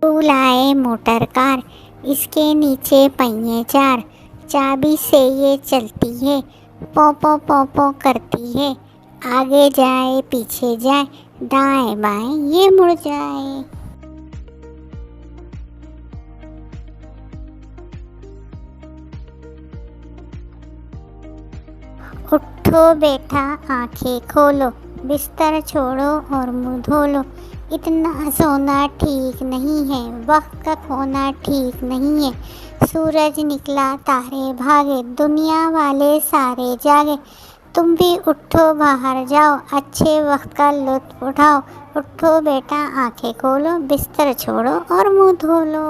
School आए motor car, इसके नीचे पहिए चार, चाबी से ये चलती है, पो पो पो पो करती है, आगे जाए पीछे जाए, दाएं बाएं ये मुड़ जाए। उठो बेटा आंखें खोलो, बिस्तर छोड़ो और मुंह धो लो। इतना सोना ठीक नहीं है, वक्त का खोना ठीक नहीं है। सूरज निकला तारे भागे, दुनिया वाले सारे जागे। तुम भी उठो बाहर जाओ, अच्छे वक्त का लुत्फ उठाओ। उठो बेटा आंखें खोलो, बिस्तर छोड़ो और मुंह धो लो।